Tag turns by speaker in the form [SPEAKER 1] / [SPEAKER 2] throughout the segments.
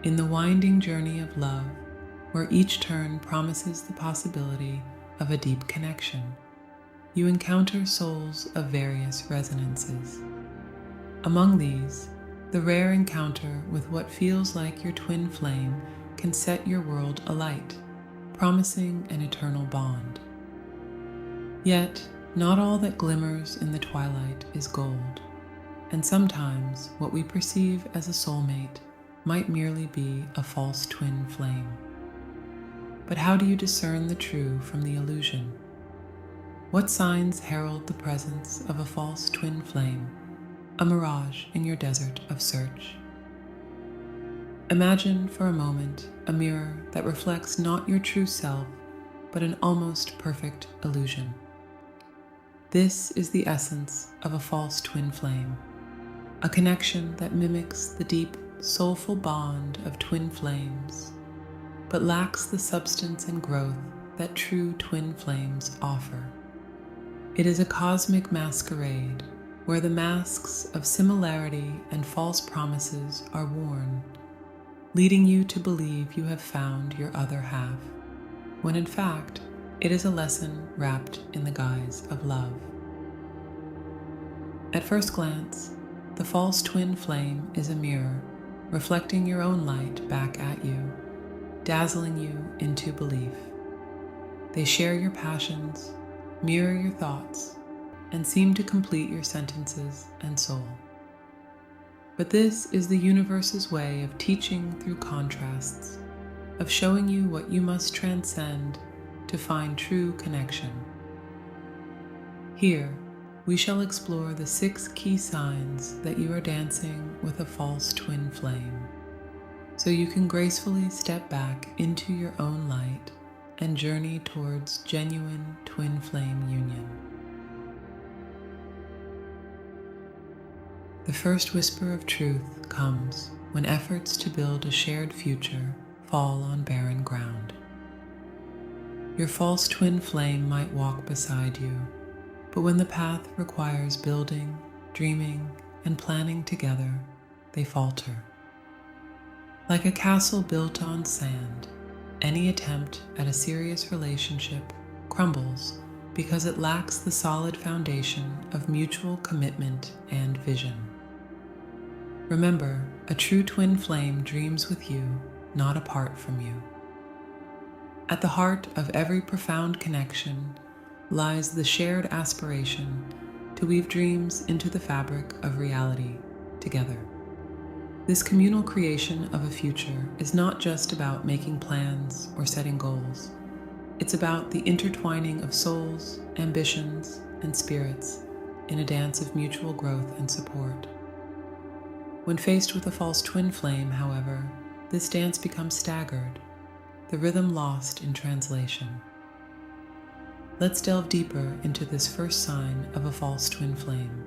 [SPEAKER 1] in the winding journey of love, where each turn promises the possibility of a deep connection, you encounter souls of various resonances. Among these, the rare encounter with what feels like your twin flame can set your world alight, promising an eternal bond. Yet, not all that glimmers in the twilight is gold, and sometimes what we perceive as a soulmate might merely be a false twin flame. But how do you discern the true from the illusion? What signs herald the presence of a false twin flame, a mirage in your desert of search? Imagine for a moment a mirror that reflects not your true self, but an almost perfect illusion. This is the essence of a false twin flame, a connection that mimics the deep, soulful bond of twin flames, but lacks the substance and growth that true twin flames offer. It is a cosmic masquerade where the masks of similarity and false promises are worn, leading you to believe you have found your other half, when in fact, it is a lesson wrapped in the guise of love. At first glance, the false twin flame is a mirror reflecting your own light back at you, dazzling you into belief. They share your passions, mirror your thoughts, and seem to complete your sentences and soul. But this is the universe's way of teaching through contrasts, of showing you what you must transcend to find true connection. Here, we shall explore the 6 key signs that you are dancing with a false twin flame, so you can gracefully step back into your own light and journey towards genuine twin flame union. The first whisper of truth comes when efforts to build a shared future fall on barren ground. Your false twin flame might walk beside you, but when the path requires building, dreaming, and planning together, they falter. Like a castle built on sand, any attempt at a serious relationship crumbles because it lacks the solid foundation of mutual commitment and vision. Remember, a true twin flame dreams with you, not apart from you. At the heart of every profound connection lies the shared aspiration to weave dreams into the fabric of reality together. This communal creation of a future is not just about making plans or setting goals. It's about the intertwining of souls, ambitions, and spirits in a dance of mutual growth and support. When faced with a false twin flame, however, this dance becomes staggered, the rhythm lost in translation. Let's delve deeper into this first sign of a false twin flame,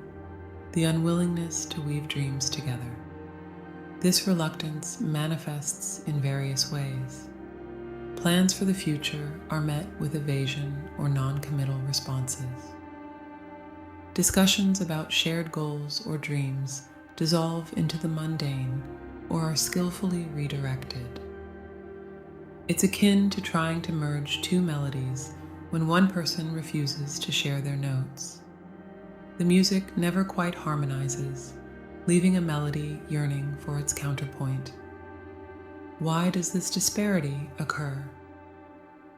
[SPEAKER 1] the unwillingness to weave dreams together. This reluctance manifests in various ways. Plans for the future are met with evasion or non-committal responses. Discussions about shared goals or dreams dissolve into the mundane or are skillfully redirected. It's akin to trying to merge 2 melodies when one person refuses to share their notes. The music never quite harmonizes, leaving a melody yearning for its counterpoint. Why does this disparity occur?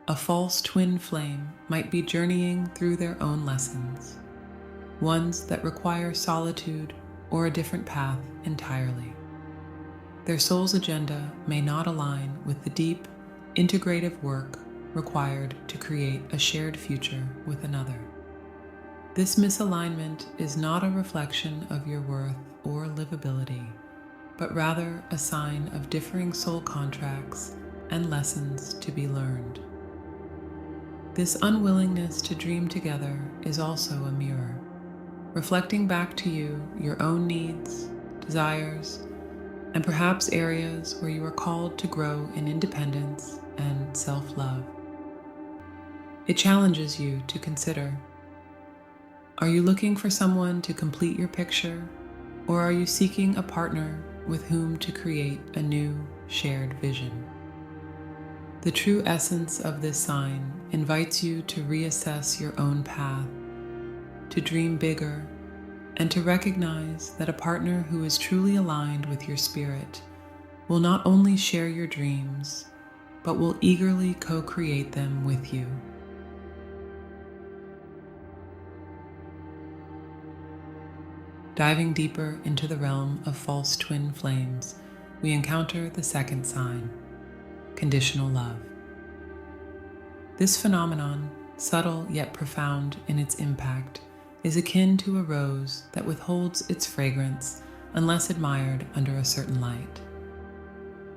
[SPEAKER 1] A false twin flame might be journeying through their own lessons, ones that require solitude or a different path entirely. Their soul's agenda may not align with the deep, integrative work required to create a shared future with another. This misalignment is not a reflection of your worth or livability, but rather a sign of differing soul contracts and lessons to be learned. This unwillingness to dream together is also a mirror, reflecting back to you your own needs, desires, and perhaps areas where you are called to grow in independence and self-love. It challenges you to consider: are you looking for someone to complete your picture, or are you seeking a partner with whom to create a new, shared vision. The true essence of this sign invites you to reassess your own path, to dream bigger, and to recognize that a partner who is truly aligned with your spirit will not only share your dreams, but will eagerly co-create them with you. Diving deeper into the realm of false twin flames, we encounter the second sign, conditional love. This phenomenon, subtle yet profound in its impact, is akin to a rose that withholds its fragrance unless admired under a certain light.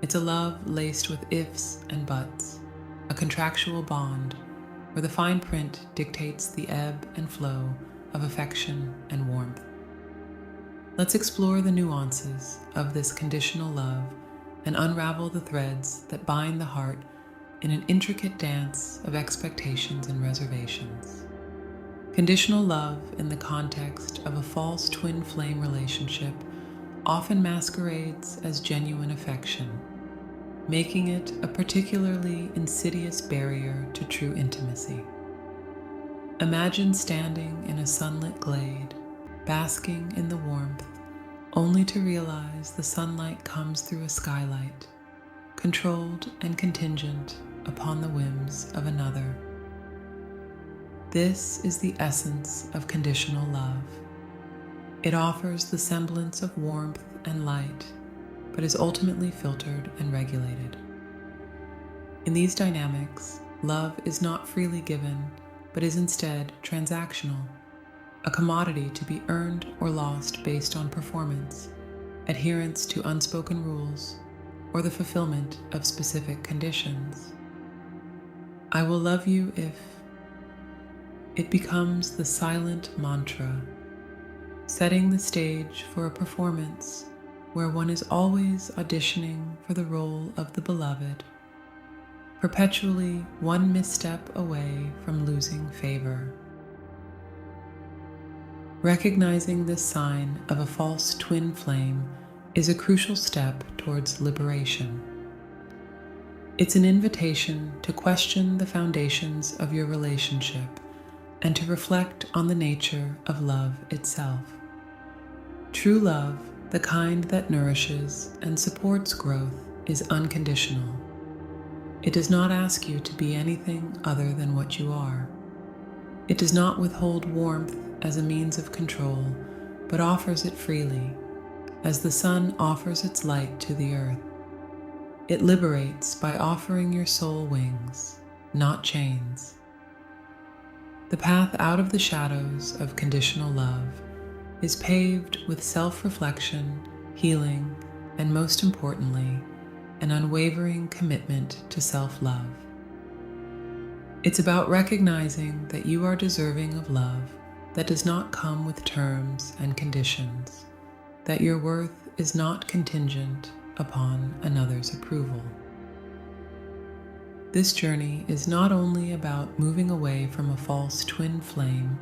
[SPEAKER 1] It's a love laced with ifs and buts, a contractual bond where the fine print dictates the ebb and flow of affection and warmth. Let's explore the nuances of this conditional love and unravel the threads that bind the heart in an intricate dance of expectations and reservations. Conditional love in the context of a false twin flame relationship often masquerades as genuine affection, making it a particularly insidious barrier to true intimacy. Imagine standing in a sunlit glade, basking in the warmth, only to realize the sunlight comes through a skylight, controlled and contingent upon the whims of another. This is the essence of conditional love. It offers the semblance of warmth and light, but is ultimately filtered and regulated. In these dynamics, love is not freely given, but is instead transactional, a commodity to be earned or lost based on performance, adherence to unspoken rules, or the fulfillment of specific conditions. I will love you if it becomes the silent mantra, setting the stage for a performance where one is always auditioning for the role of the beloved, perpetually one misstep away from losing favor. Recognizing this sign of a false twin flame is a crucial step towards liberation. It's an invitation to question the foundations of your relationship and to reflect on the nature of love itself. True love, the kind that nourishes and supports growth, is unconditional. It does not ask you to be anything other than what you are. It does not withhold warmth as a means of control, but offers it freely, as the sun offers its light to the earth. It liberates by offering your soul wings, not chains. The path out of the shadows of conditional love is paved with self-reflection, healing, and most importantly, an unwavering commitment to self-love. It's about recognizing that you are deserving of love that does not come with terms and conditions, that your worth is not contingent upon another's approval. This journey is not only about moving away from a false twin flame,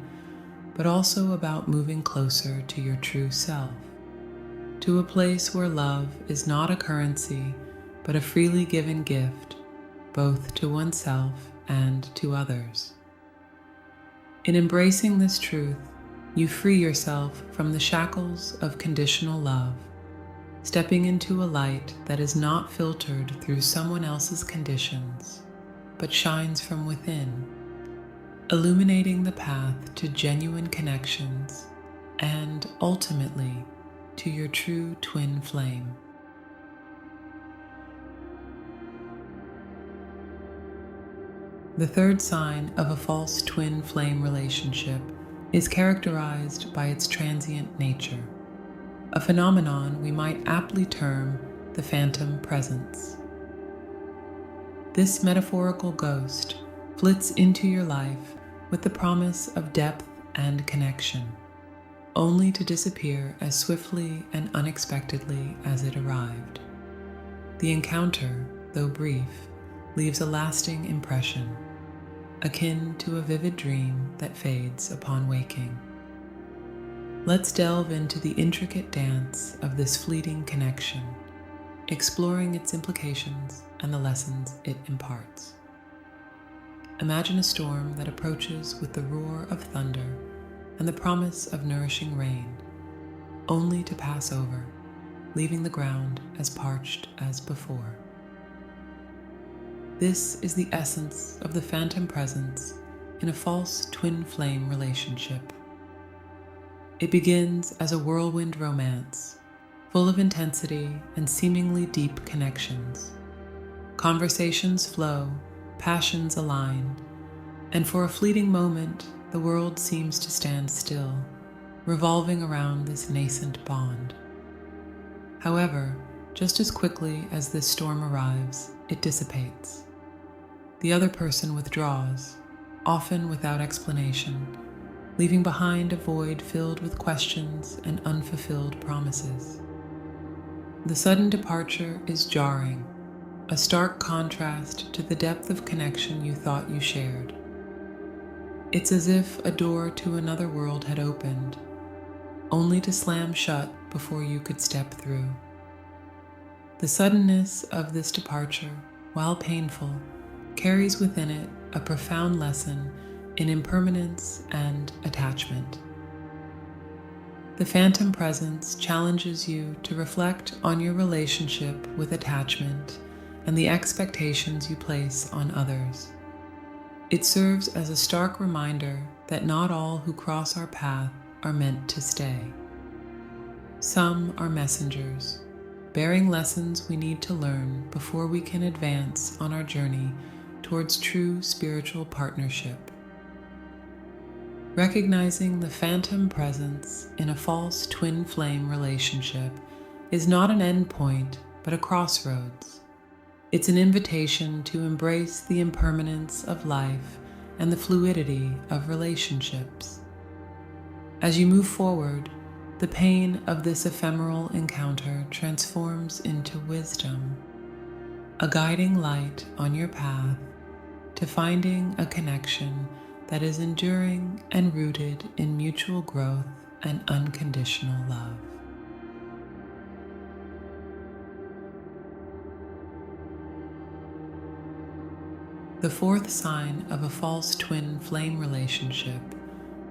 [SPEAKER 1] but also about moving closer to your true self, to a place where love is not a currency, but a freely given gift, both to oneself and to others. In embracing this truth, you free yourself from the shackles of conditional love, stepping into a light that is not filtered through someone else's conditions, but shines from within, illuminating the path to genuine connections and, ultimately, to your true twin flame. The third sign of a false twin flame relationship is characterized by its transient nature, a phenomenon we might aptly term the phantom presence. This metaphorical ghost flits into your life with the promise of depth and connection, only to disappear as swiftly and unexpectedly as it arrived. The encounter, though brief, leaves a lasting impression, akin to a vivid dream that fades upon waking. Let's delve into the intricate dance of this fleeting connection, exploring its implications and the lessons it imparts. Imagine a storm that approaches with the roar of thunder and the promise of nourishing rain, only to pass over, leaving the ground as parched as before. This is the essence of the phantom presence in a false twin flame relationship. It begins as a whirlwind romance, full of intensity and seemingly deep connections. Conversations flow, passions align, and for a fleeting moment, the world seems to stand still, revolving around this nascent bond. However, just as quickly as this storm arrives, it dissipates. The other person withdraws, often without explanation, leaving behind a void filled with questions and unfulfilled promises. The sudden departure is jarring, a stark contrast to the depth of connection you thought you shared. It's as if a door to another world had opened, only to slam shut before you could step through. The suddenness of this departure, while painful, carries within it a profound lesson in impermanence and attachment. The phantom presence challenges you to reflect on your relationship with attachment and the expectations you place on others. It serves as a stark reminder that not all who cross our path are meant to stay. Some are messengers, bearing lessons we need to learn before we can advance on our journey towards true spiritual partnership. Recognizing the phantom presence in a false twin flame relationship is not an end point, but a crossroads. It's an invitation to embrace the impermanence of life and the fluidity of relationships. As you move forward, the pain of this ephemeral encounter transforms into wisdom, a guiding light on your path to finding a connection that is enduring and rooted in mutual growth and unconditional love. The fourth sign of a false twin flame relationship,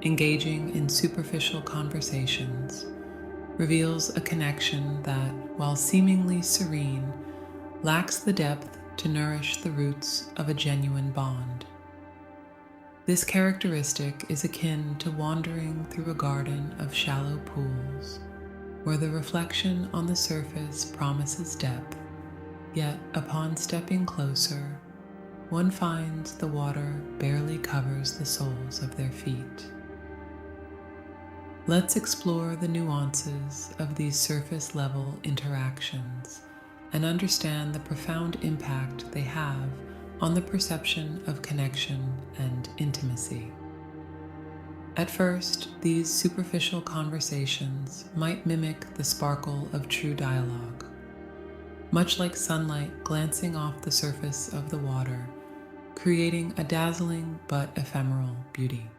[SPEAKER 1] engaging in superficial conversations, reveals a connection that, while seemingly serene, lacks the depth to nourish the roots of a genuine bond. This characteristic is akin to wandering through a garden of shallow pools, where the reflection on the surface promises depth, yet upon stepping closer, one finds the water barely covers the soles of their feet. Let's explore the nuances of these surface-level interactions and understand the profound impact they have on the perception of connection and intimacy. At first, these superficial conversations might mimic the sparkle of true dialogue. Much like sunlight glancing off the surface of the water, creating a dazzling but ephemeral beauty.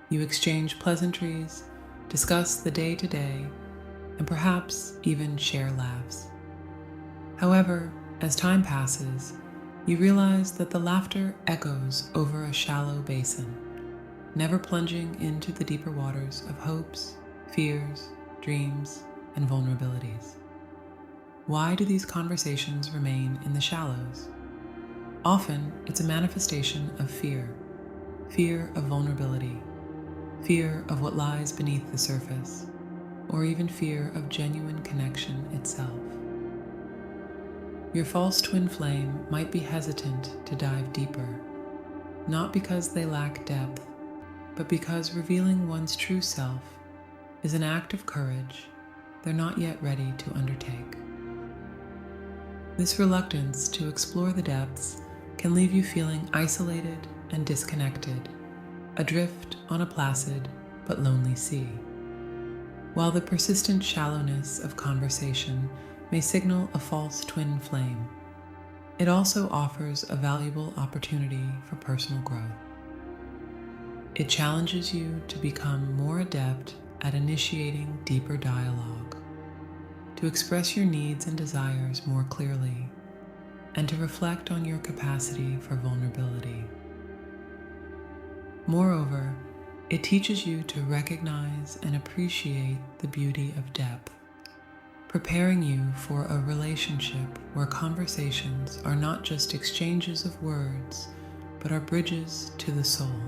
[SPEAKER 1] You exchange pleasantries, discuss the day-to-day, and perhaps even share laughs. However, as time passes, you realize that the laughter echoes over a shallow basin, never plunging into the deeper waters of hopes, fears, dreams, and vulnerabilities. Why do these conversations remain in the shallows? Often, it's a manifestation of fear of vulnerability, fear of what lies beneath the surface, or even fear of genuine connection itself. Your false twin flame might be hesitant to dive deeper, not because they lack depth, but because revealing one's true self is an act of courage they're not yet ready to undertake. This reluctance to explore the depths can leave you feeling isolated and disconnected, adrift on a placid but lonely sea. While the persistent shallowness of conversation may signal a false twin flame, it also offers a valuable opportunity for personal growth. It challenges you to become more adept at initiating deeper dialogue, to express your needs and desires more clearly, and to reflect on your capacity for vulnerability. Moreover, it teaches you to recognize and appreciate the beauty of depth, preparing you for a relationship where conversations are not just exchanges of words, but are bridges to the soul.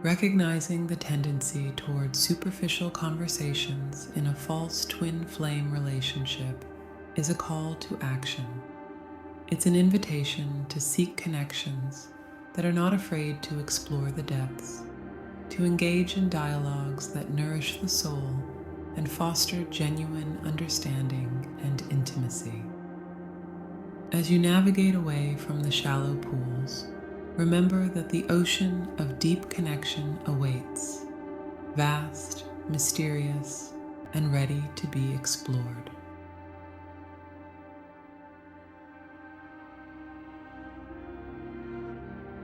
[SPEAKER 1] Recognizing the tendency towards superficial conversations in a false twin flame relationship is a call to action. It's an invitation to seek connections that are not afraid to explore the depths, to engage in dialogues that nourish the soul and foster genuine understanding and intimacy. As you navigate away from the shallow pools, remember that the ocean of deep connection awaits, vast, mysterious, and ready to be explored.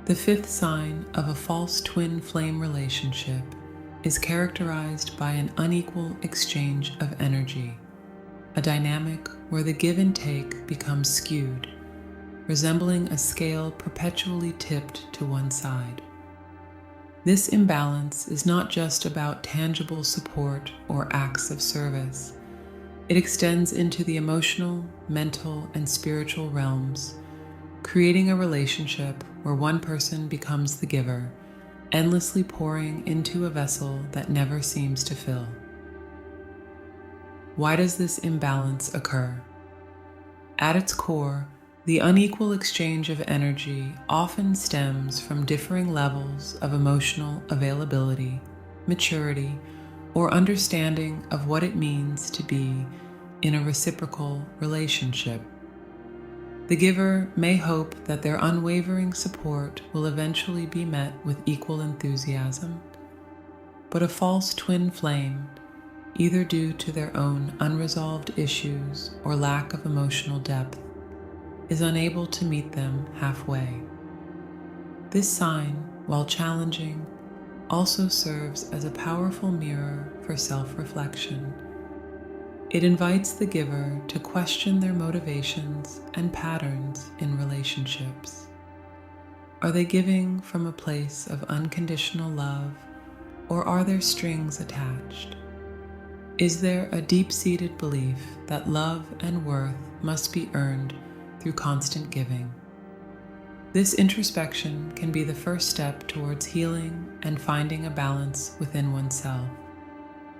[SPEAKER 1] The fifth sign of a false twin flame relationship is characterized by an unequal exchange of energy, a dynamic where the give and take becomes skewed, resembling a scale perpetually tipped to one side. This imbalance is not just about tangible support or acts of service. It extends into the emotional, mental, and spiritual realms, creating a relationship where one person becomes the giver, endlessly pouring into a vessel that never seems to fill. Why does this imbalance occur? At its core, the unequal exchange of energy often stems from differing levels of emotional availability, maturity, or understanding of what it means to be in a reciprocal relationship. The giver may hope that their unwavering support will eventually be met with equal enthusiasm, but a false twin flame, either due to their own unresolved issues or lack of emotional depth, is unable to meet them halfway. This sign, while challenging, also serves as a powerful mirror for self-reflection. It invites the giver to question their motivations and patterns in relationships. Are they giving from a place of unconditional love, or are there strings attached? Is there a deep-seated belief that love and worth must be earned through constant giving? This introspection can be the first step towards healing and finding a balance within oneself,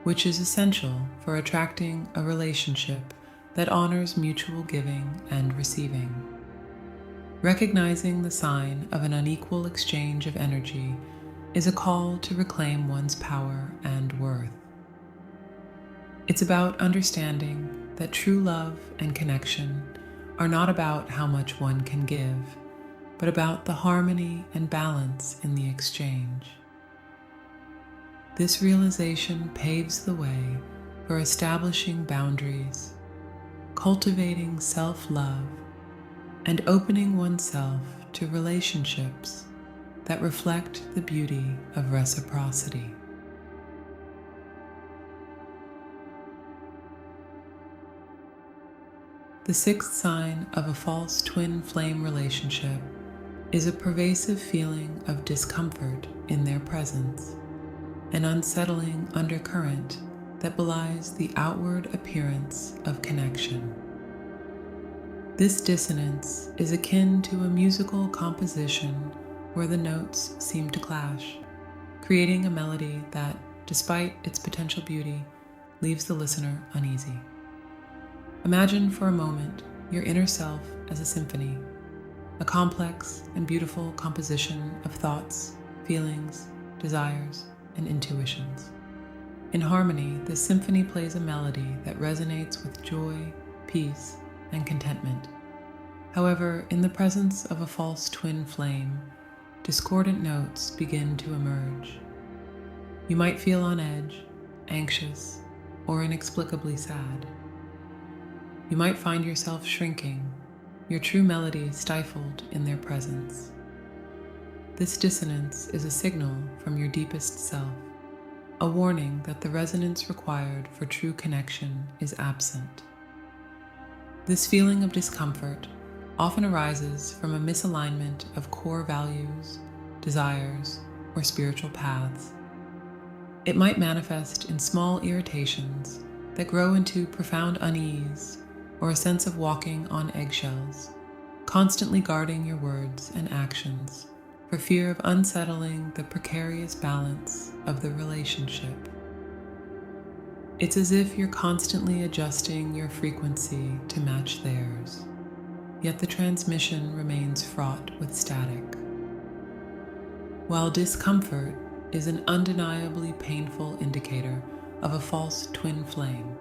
[SPEAKER 1] which is essential for attracting a relationship that honors mutual giving and receiving. Recognizing the sign of an unequal exchange of energy is a call to reclaim one's power and worth. It's about understanding that true love and connection are not about how much one can give, but about the harmony and balance in the exchange. This realization paves the way for establishing boundaries, cultivating self-love, and opening oneself to relationships that reflect the beauty of reciprocity. The sixth sign of a false twin flame relationship is a pervasive feeling of discomfort in their presence, an unsettling undercurrent that belies the outward appearance of connection. This dissonance is akin to a musical composition where the notes seem to clash, creating a melody that, despite its potential beauty, leaves the listener uneasy. Imagine for a moment your inner self as a symphony, a complex and beautiful composition of thoughts, feelings, desires, and intuitions. In harmony, this symphony plays a melody that resonates with joy, peace, and contentment. However, in the presence of a false twin flame, discordant notes begin to emerge. You might feel on edge, anxious, or inexplicably sad. You might find yourself shrinking, your true melody stifled in their presence. This dissonance is a signal from your deepest self, a warning that the resonance required for true connection is absent. This feeling of discomfort often arises from a misalignment of core values, desires, or spiritual paths. It might manifest in small irritations that grow into profound unease or a sense of walking on eggshells, constantly guarding your words and actions for fear of unsettling the precarious balance of the relationship. It's as if you're constantly adjusting your frequency to match theirs, yet the transmission remains fraught with static. While discomfort is an undeniably painful indicator of a false twin flame,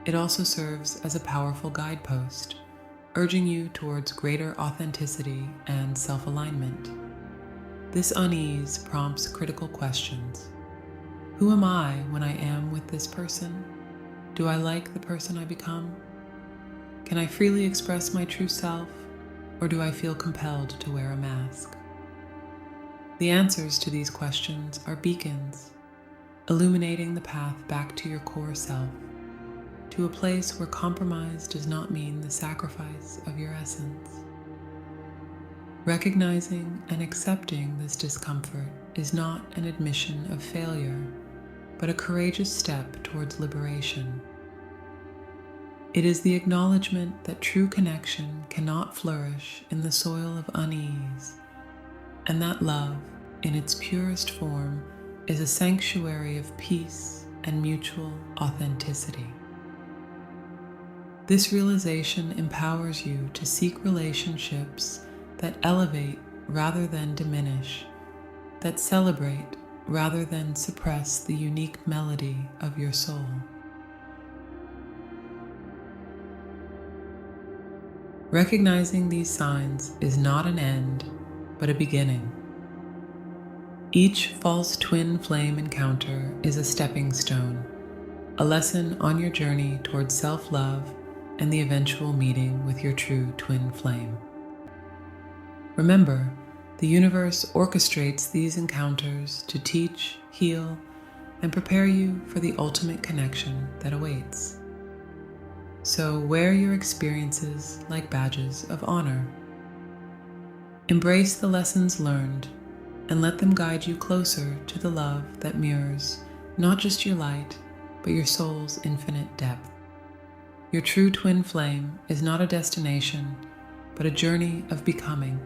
[SPEAKER 1] it also serves as a powerful guidepost, urging you towards greater authenticity and self-alignment. This unease prompts critical questions. Who am I when I am with this person? Do I like the person I become? Can I freely express my true self, or do I feel compelled to wear a mask? The answers to these questions are beacons, illuminating the path back to your core self, to a place where compromise does not mean the sacrifice of your essence. Recognizing and accepting this discomfort is not an admission of failure, but a courageous step towards liberation. It is the acknowledgement that true connection cannot flourish in the soil of unease, and that love, in its purest form, is a sanctuary of peace and mutual authenticity. This realization empowers you to seek relationships that elevate rather than diminish, that celebrate rather than suppress the unique melody of your soul. Recognizing these signs is not an end, but a beginning. Each false twin flame encounter is a stepping stone, a lesson on your journey towards self-love and the eventual meeting with your true twin flame. Remember, the universe orchestrates these encounters to teach, heal, and prepare you for the ultimate connection that awaits. So wear your experiences like badges of honor. Embrace the lessons learned and let them guide you closer to the love that mirrors not just your light, but your soul's infinite depth. Your true twin flame is not a destination, but a journey of becoming,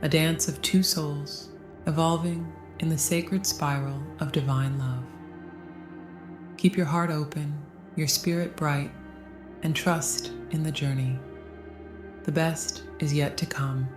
[SPEAKER 1] a dance of two souls evolving in the sacred spiral of divine love. Keep your heart open, your spirit bright, and trust in the journey. The best is yet to come.